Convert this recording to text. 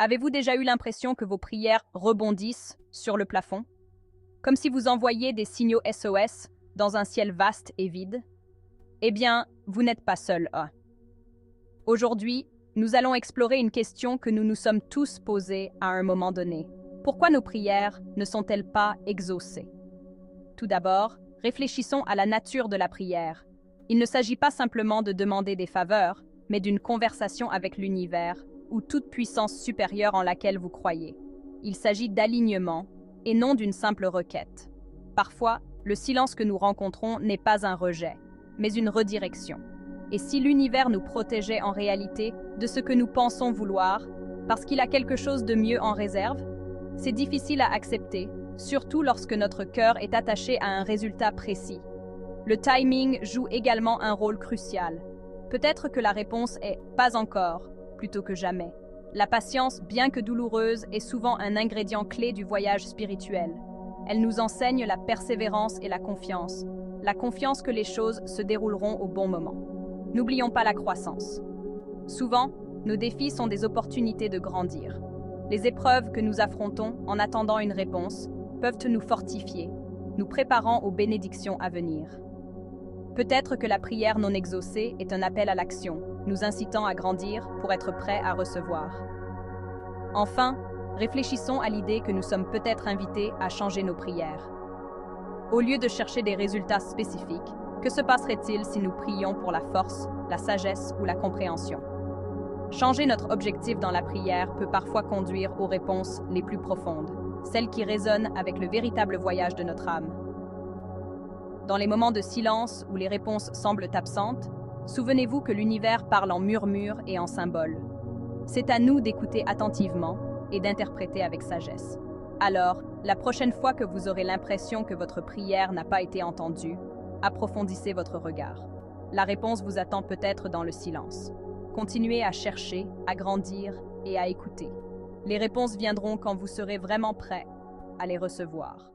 Avez-vous déjà eu l'impression que vos prières rebondissent sur le plafond? Comme si vous envoyiez des signaux SOS dans un ciel vaste et vide? Eh bien, vous n'êtes pas seul. Aujourd'hui, nous allons explorer une question que nous nous sommes tous posée à un moment donné. Pourquoi nos prières ne sont-elles pas exaucées? Tout d'abord, réfléchissons à la nature de la prière. Il ne s'agit pas simplement de demander des faveurs, mais d'une conversation avec l'univers ou toute puissance supérieure en laquelle vous croyez. Il s'agit d'alignement et non d'une simple requête. Parfois, le silence que nous rencontrons n'est pas un rejet, mais une redirection. Et si l'univers nous protégeait en réalité de ce que nous pensons vouloir, parce qu'il a quelque chose de mieux en réserve? C'est difficile à accepter, surtout lorsque notre cœur est attaché à un résultat précis. Le timing joue également un rôle crucial. Peut-être que la réponse est « pas encore » plutôt que « jamais ». La patience, bien que douloureuse, est souvent un ingrédient clé du voyage spirituel. Elle nous enseigne la persévérance et la confiance que les choses se dérouleront au bon moment. N'oublions pas la croissance. Souvent, nos défis sont des opportunités de grandir. Les épreuves que nous affrontons en attendant une réponse peuvent nous fortifier, nous préparant aux bénédictions à venir. Peut-être que la prière non exaucée est un appel à l'action, nous incitant à grandir pour être prêts à recevoir. Enfin, réfléchissons à l'idée que nous sommes peut-être invités à changer nos prières. Au lieu de chercher des résultats spécifiques, que se passerait-il si nous prions pour la force, la sagesse ou la compréhension? Changer notre objectif dans la prière peut parfois conduire aux réponses les plus profondes, celles qui résonnent avec le véritable voyage de notre âme. Dans les moments de silence où les réponses semblent absentes, souvenez-vous que l'univers parle en murmures et en symboles. C'est à nous d'écouter attentivement et d'interpréter avec sagesse. Alors, la prochaine fois que vous aurez l'impression que votre prière n'a pas été entendue, approfondissez votre regard. La réponse vous attend peut-être dans le silence. Continuez à chercher, à grandir et à écouter. Les réponses viendront quand vous serez vraiment prêt à les recevoir.